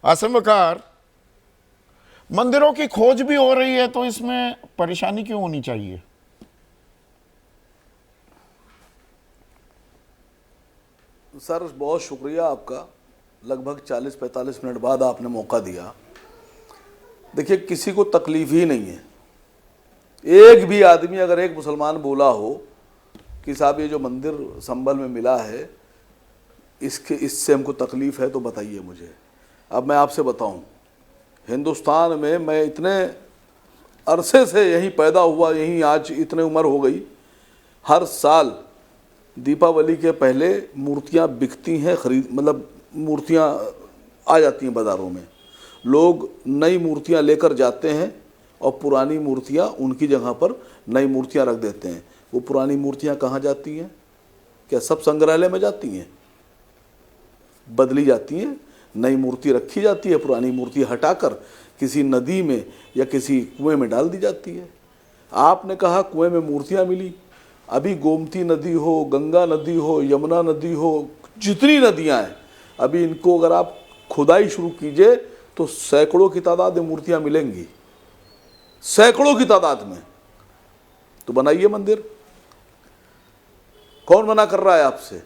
आसिम वकार, मंदिरों की खोज भी हो रही है तो इसमें परेशानी क्यों होनी चाहिए? सर बहुत शुक्रिया आपका, लगभग 40-45 मिनट बाद आपने मौका दिया। देखिए, किसी को तकलीफ ही नहीं है। एक भी आदमी अगर एक मुसलमान बोला हो कि साहब ये जो मंदिर संभल में मिला है इससे हमको तकलीफ़ है, तो बताइए मुझे। अब मैं आपसे बताऊं, हिंदुस्तान में मैं इतने अरसे से यहीं पैदा हुआ, यहीं आज इतने उम्र हो गई, हर साल दीपावली के पहले मूर्तियां बिकती हैं, मतलब मूर्तियां आ जाती हैं बाज़ारों में। लोग नई मूर्तियां लेकर जाते हैं और पुरानी मूर्तियां उनकी जगह पर नई मूर्तियां रख देते हैं। वो पुरानी मूर्तियां कहाँ जाती हैं? क्या सब संग्रहालय में जाती हैं? बदली जाती हैं, नई मूर्ति रखी जाती है, पुरानी मूर्ति हटाकर किसी नदी में या किसी कुएं में डाल दी जाती है। आपने कहा कुएं में मूर्तियां मिली, अभी गोमती नदी हो, गंगा नदी हो, यमुना नदी हो, जितनी नदियां हैं, अभी इनको अगर आप खुदाई शुरू कीजिए तो सैकड़ों की तादाद में मूर्तियां मिलेंगी, सैकड़ों की तादाद में। तो बनाइए मंदिर, कौन मना कर रहा है आपसे?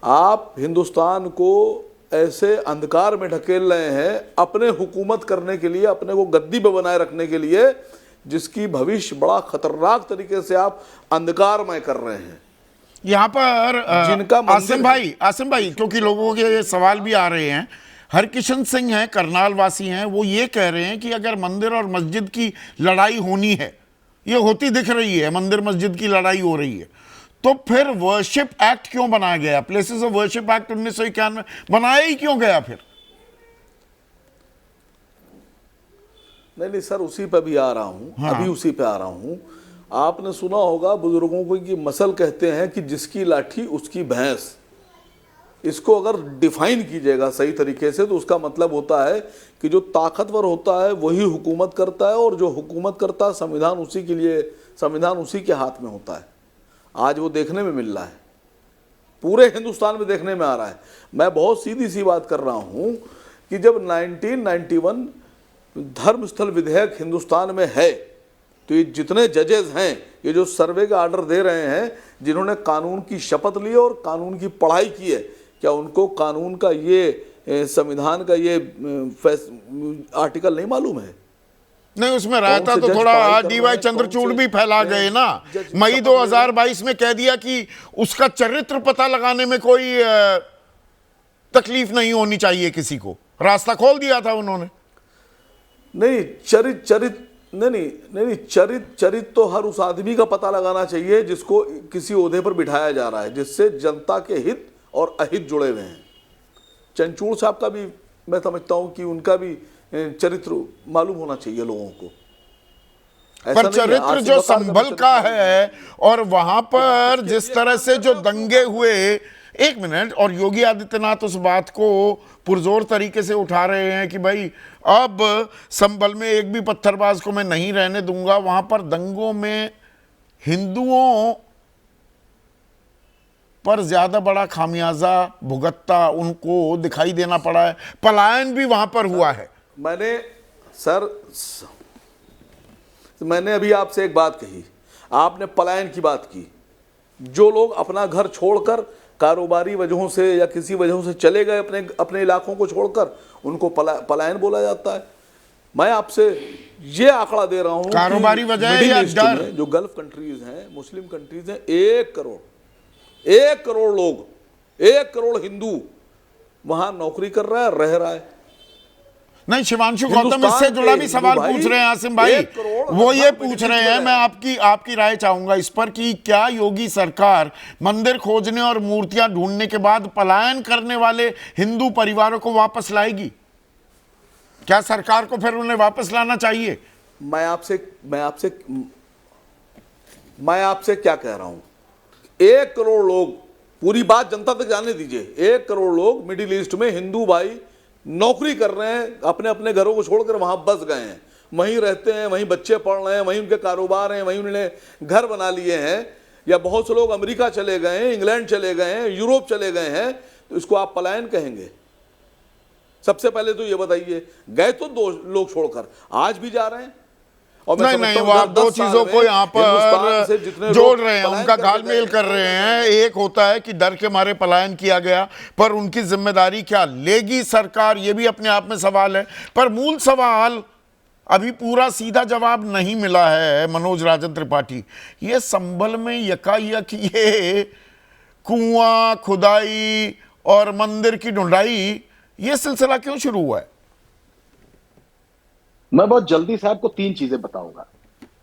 आप हिंदुस्तान को ऐसे अंधकार में ढकेल रहे हैं अपने हुकूमत करने के लिए, अपने को गद्दी पे बनाए रखने के लिए, जिसकी भविष्य बड़ा खतरनाक तरीके से आप अंधकारमय कर रहे हैं। यहाँ पर जिनका आसिम भाई, क्योंकि लोगों के सवाल भी आ रहे हैं। हरकिशन सिंह हैं, करनाल वासी हैं, वो ये कह रहे हैं कि अगर मंदिर और मस्जिद की लड़ाई होनी है, ये होती दिख रही है, मंदिर मस्जिद की लड़ाई हो रही है, तो फिर वर्शिप एक्ट क्यों बनाया गया? प्लेसेस ऑफ वर्शिप एक्ट 1991 बनाया ही क्यों गया फिर? नहीं सर, उसी पे भी आ रहा हूं। हाँ। अभी उसी पे आ रहा हूं। आपने सुना होगा बुजुर्गों को कि मसल कहते हैं कि जिसकी लाठी उसकी भैंस। इसको अगर डिफाइन कीजिएगा सही तरीके से तो उसका मतलब होता है कि जो ताकतवर होता है वही हुकूमत करता है, और जो हुकूमत करता है संविधान उसी के लिए, संविधान उसी के हाथ में होता है। आज वो देखने में मिल रहा है, पूरे हिंदुस्तान में देखने में आ रहा है। मैं बहुत सीधी सी बात कर रहा हूं कि जब 1991 धर्मस्थल विधेयक हिंदुस्तान में है, तो ये जितने जजेस हैं, ये जो सर्वे का आर्डर दे रहे हैं, जिन्होंने कानून की शपथ ली और कानून की पढ़ाई की है, क्या उनको कानून का ये संविधान का ये आर्टिकल नहीं मालूम है? नहीं, उसमें रहता तो थोड़ा डीवाई चंद्रचूड़ भी फैला गए ना। मई 2022 में कह दिया कि उसका चरित्र पता लगाने में कोई तकलीफ नहीं होनी चाहिए किसी को, रास्ता खोल दिया था उन्होंने। नहीं, चरित्र तो हर उस आदमी का पता लगाना चाहिए जिसको किसी ओहदे पर बिठाया जा रहा है, जिससे जनता के हित और अहित जुड़े हुए हैं। चंद्रचूड़ साहब का भी मैं समझता हूं कि उनका भी चरित्र मालूम होना चाहिए लोगों को। पर चरित्र जो संभल का है, और वहां पर जिस तरह से जो दंगे हुए, एक मिनट, और योगी आदित्यनाथ उस बात को पुरजोर तरीके से उठा रहे हैं कि भाई अब संभल में एक भी पत्थरबाज को मैं नहीं रहने दूंगा। वहां पर दंगों में हिंदुओं पर ज्यादा बड़ा खामियाजा भुगतता उनको दिखाई देना पड़ा है, पलायन भी वहां पर हुआ है। मैंने अभी आपसे एक बात कही, आपने पलायन की बात की। जो लोग अपना घर छोड़कर कारोबारी वजहों से या किसी वजहों से चले गए अपने इलाकों को छोड़कर, उनको पलायन बोला जाता है। मैं आपसे ये आंकड़ा दे रहा हूं, कारोबारी वजह या डर। जो गल्फ कंट्रीज हैं, मुस्लिम कंट्रीज हैं, 1 करोड़ लोग, 1 करोड़ हिंदू वहां नौकरी कर रहा है, रह रहा है। नहीं, शिवांशु गौतम इससे जुड़ा भी सवाल पूछ रहे हैं आसिम भाई। वो ये पूछ रहे हैं, मैं आपकी राय चाहूंगा इस पर, कि क्या योगी सरकार मंदिर खोजने और मूर्तियां ढूंढने के बाद पलायन करने वाले हिंदू परिवारों को वापस लाएगी? क्या सरकार को फिर उन्हें वापस लाना चाहिए? मैं आपसे क्या कह रहा हूं, 1 करोड़ लोग, पूरी बात जनता तक जाने दीजिए, 1 करोड़ लोग मिडिल ईस्ट में हिंदू भाई नौकरी कर रहे हैं, अपने अपने घरों को छोड़कर वहां बस गए हैं, वहीं रहते हैं, वहीं बच्चे पढ़ रहे हैं, वहीं उनके कारोबार हैं, वहीं उन्होंने घर बना लिए हैं, या बहुत से लोग अमेरिका चले गए हैं, इंग्लैंड चले गए हैं, यूरोप चले गए हैं, तो इसको आप पलायन कहेंगे? सबसे पहले तो ये बताइए, गए तो 2 लोग छोड़कर, आज भी जा रहे हैं। और मैं नहीं समझता नहीं, हूं वो आप 2 10 साल चीजों में को यहाँ हिंदुस्तान से पर जितने जोड़ लोग रहे हैं, पलायन उनका करके घालमेल गए कर रहे हैं। एक होता है कि डर के मारे पलायन किया गया, पर उनकी जिम्मेदारी क्या लेगी सरकार, ये भी अपने आप में सवाल है। पर मूल सवाल अभी पूरा सीधा जवाब नहीं मिला है मनोज राजन त्रिपाठी। ये संभल में यकायक ये कुआं खुदाई और मंदिर की ढूंढाई, ये सिलसिला क्यों शुरू हुआ है? मैं बहुत जल्दी से आपको 3 चीजें बताऊंगा।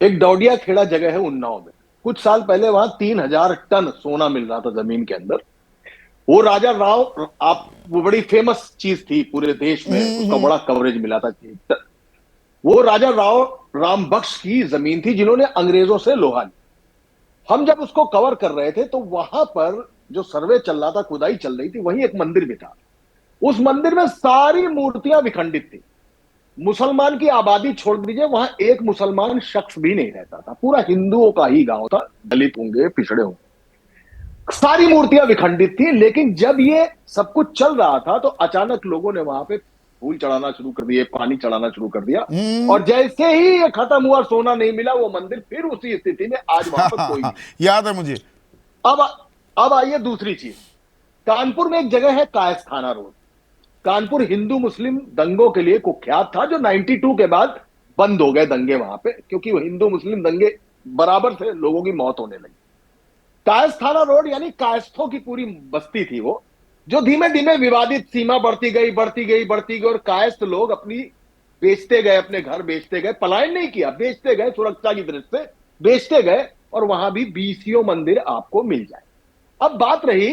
एक डौडिया खेड़ा जगह है उन्नाव में, कुछ साल पहले वहां 3000 टन सोना मिल रहा था जमीन के अंदर। वो राजा राव, आप, वो बड़ी फेमस चीज थी पूरे देश में, उसका बड़ा कवरेज मिला था। वो राजा राव राम बख्श की जमीन थी जिन्होंने अंग्रेजों से लोहा लिया। हम जब उसको कवर कर रहे थे तो वहां पर जो सर्वे चल रहा था, खुदाई चल रही थी, वहीं एक मंदिर भी था। उस मंदिर में सारी मूर्तियां विखंडित थी। मुसलमान की आबादी छोड़ दीजिए, वहां एक मुसलमान शख्स भी नहीं रहता था, पूरा हिंदुओं का ही गांव था, दलित होंगे पिछड़े होंगे, सारी मूर्तियां विखंडित थी। लेकिन जब ये सब कुछ चल रहा था तो अचानक लोगों ने वहां पे फूल चढ़ाना शुरू कर दिए, पानी चढ़ाना शुरू कर दिया, और जैसे ही ये खत्म हुआ, सोना नहीं मिला, वो मंदिर फिर उसी स्थिति में, आज वहां पर कोई नहीं। याद है मुझे। अब आइए दूसरी चीज। कानपुर में एक जगह है कायस्थाना रोड। कानपुर हिंदू मुस्लिम दंगों के लिए कुख्यात था, जो 92 के बाद बंद हो गए दंगे वहां पे, क्योंकि वो हिंदू मुस्लिम दंगे बराबर थे, लोगों की मौत होने लगी। कायस्थाना रोड यानी कायस्थों की पूरी बस्ती थी वो, जो धीमे धीमे विवादित सीमा बढ़ती गई, बढ़ती गई, बढ़ती गई, और कायस्थ लोग अपनी बेचते गए, अपने घर बेचते गए, पलायन नहीं किया, बेचते गए, सुरक्षा की दृष्टि से बेचते गए, और वहां भी बीसियों मंदिर आपको मिल जाए। अब बात रही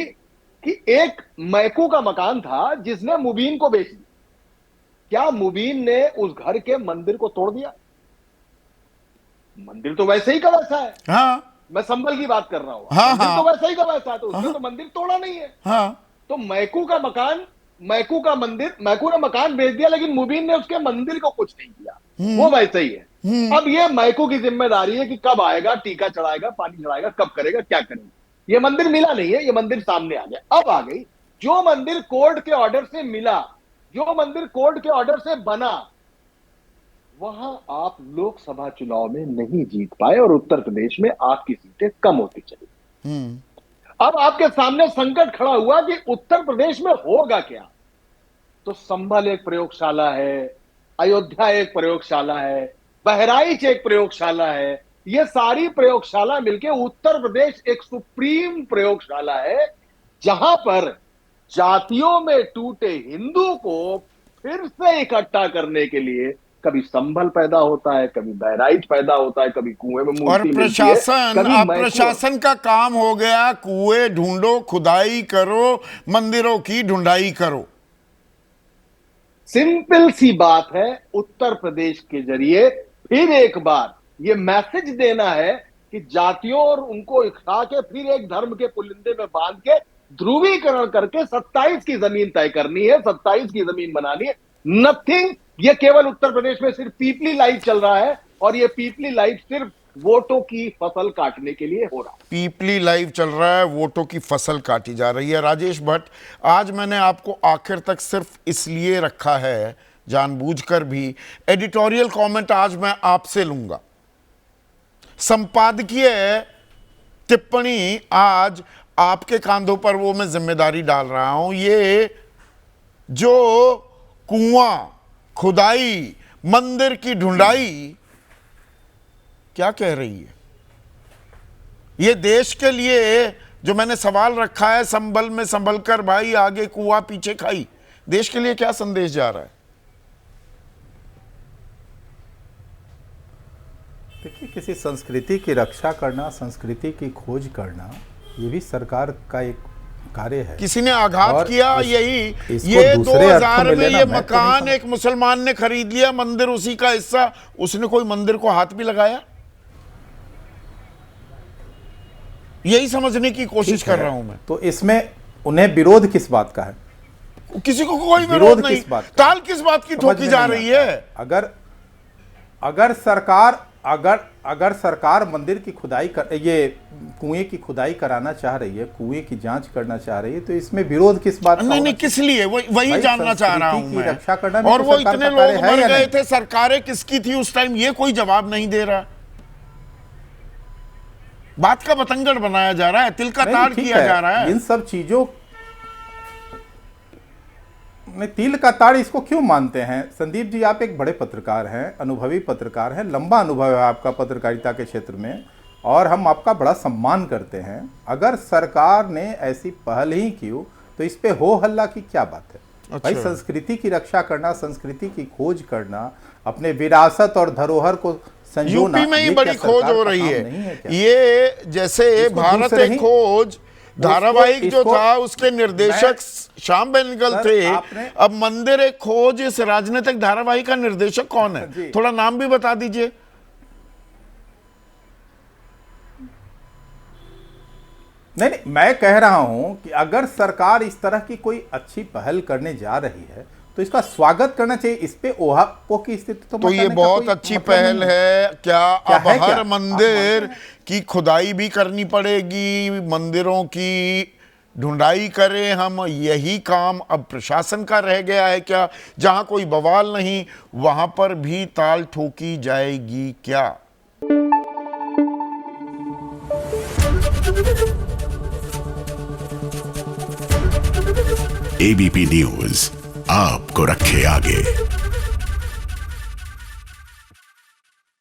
कि एक मैकू का मकान था जिसने मुबीन को बेच दिया। क्या मुबीन ने उस घर के मंदिर को तोड़ दिया? मंदिर तो वैसे ही का वैसा है। हाँ मैं संभल की बात कर रहा हूं। हाँ, मंदिर हाँ, तो वैसे ही का वैसा है, तो उसने तो मंदिर तोड़ा नहीं है। हाँ। तो मैकू का मकान, मैकू का मंदिर, मैकू ने मकान बेच दिया, लेकिन मुबीन ने उसके मंदिर को कुछ नहीं किया, वो वैसे ही है। अब ये मैकू की जिम्मेदारी है कि कब आएगा, टीका चढ़ाएगा, पानी चढ़ाएगा, कब करेगा, क्या करेगा। ये मंदिर मिला नहीं है, ये मंदिर सामने आ गया। अब आ गई, जो मंदिर कोर्ट के ऑर्डर से मिला, जो मंदिर कोर्ट के ऑर्डर से बना, वहां आप लोकसभा चुनाव में नहीं जीत पाए, और उत्तर प्रदेश में आपकी सीटें कम होती चली। अब आपके सामने संकट खड़ा हुआ कि उत्तर प्रदेश में होगा क्या। तो संभल एक प्रयोगशाला है, अयोध्या एक प्रयोगशाला है, बहराइच एक प्रयोगशाला है, ये सारी प्रयोगशाला मिलके उत्तर प्रदेश एक सुप्रीम प्रयोगशाला है, जहां पर जातियों में टूटे हिंदू को फिर से इकट्ठा करने के लिए कभी संभल पैदा होता है, कभी बहराइच पैदा होता है, कभी कुएं में मूर्ति और मिलती है, प्रशासन, कभी अब मैकू। प्रशासन का काम हो गया, कुएं ढूंढो, खुदाई करो, मंदिरों की ढूंढाई करो। सिंपल सी बात है, उत्तर प्रदेश के जरिए फिर एक बार ये मैसेज देना है कि जातियों और उनको इकट्ठा के फिर एक धर्म के पुलिंदे में बांध के ध्रुवीकरण करके 27 की जमीन तय करनी है, 27 की जमीन बनानी है। नथिंग। ये केवल उत्तर प्रदेश में सिर्फ पीपली लाइव चल रहा है, और ये पीपली लाइव सिर्फ वोटों की फसल काटने के लिए हो रहा है। पीपली लाइव चल रहा है, वोटों की फसल काटी जा रही है। राजेश भट्ट, आज मैंने आपको आखिर तक सिर्फ इसलिए रखा है, जानबूझकर भी, एडिटोरियल कमेंट आज मैं आपसे लूंगा, संपादकीय टिप्पणी आज आपके कांधों पर वो मैं जिम्मेदारी डाल रहा हूं। ये जो कुआं खुदाई, मंदिर की ढूंढाई क्या कह रही है? ये देश के लिए जो मैंने सवाल रखा है, संभल में संभल कर भाई, आगे कुआं पीछे खाई, देश के लिए क्या संदेश जा रहा है? देखिए, किसी संस्कृति की रक्षा करना, संस्कृति की खोज करना, ये भी सरकार का एक कार्य है। किसी ने आघात किया, यही ये दूसरे अर्थों 2000 में लेना ये मैं तो मकान नहीं एक मुसलमान ने खरीद लिया, मंदिर उसी का हिस्सा, उसने कोई मंदिर को हाथ भी लगाया? यही समझने की कोशिश कर रहा हूं मैं। तो इसमें उन्हें विरोध किस बात का है? किसी को कोई विरोध नहीं। किस बात ताल किस बात की ठोकी जा रही है? अगर सरकार अगर सरकार मंदिर की खुदाई कर, ये कुएं की खुदाई कराना चाह रही है, कुएं की जांच करना चाह रही है, तो इसमें विरोध किस बात का? नहीं, किस लिए, वही जानना चाह रहा हूं संस्कृति की मैं। रक्षा करना भी और तो वो सरकार इतने का कार्य लोग है मर या गए नहीं? थे, सरकारें किसकी थी उस टाइम, ये कोई जवाब नहीं दे रहा। बात का बतंगड़ बनाया जा रहा है, तिल का ताड़ किया जा रहा है। इन सब चीजों में तिल का ताड़ इसको क्यों मानते हैं? संदीप जी, आप एक बड़े पत्रकार हैं, अनुभवी पत्रकार हैं, लंबा अनुभव है आपका पत्रकारिता के क्षेत्र में, और हम आपका बड़ा सम्मान करते हैं। अगर सरकार ने ऐसी पहल ही की तो इस पे हो हल्ला की क्या बात है? अच्छा। भाई, संस्कृति की रक्षा करना, संस्कृति की खोज करना, अपने विरासत और धरोहर को संजोना, यूपी में ही ये बड़ी क्या खोज सरकार हो का रही काम है। नहीं है क्या? ये जैसे इसको भारत दूसरे एक ही- खोज धारावाहिक जो इसको- था, उसके निर्देशक श्याम बेनेगल सर, थे। आपने- अब मंदिर एक खोज, इस राजनीतिक धारावाहिक का निर्देशक कौन है? जी। थोड़ा नाम भी बता दीजिए। नहीं, मैं कह रहा हूं कि अगर सरकार इस तरह की कोई अच्छी पहल करने जा रही है तो इसका स्वागत करना चाहिए। इस पे ओहापोह की स्थिति तो मचाने ये का बहुत कोई अच्छी मतलब पहल नहीं है क्या? क्या अब है क्या? हर आप मंदिर मानते हैं? की खुदाई भी करनी पड़ेगी, मंदिरों की ढूंढाई करें हम, यही काम अब प्रशासन का रह गया है क्या? जहां कोई बवाल नहीं वहां पर भी ताल ठोकी जाएगी क्या? एबीपी न्यूज आपको रखे आगे।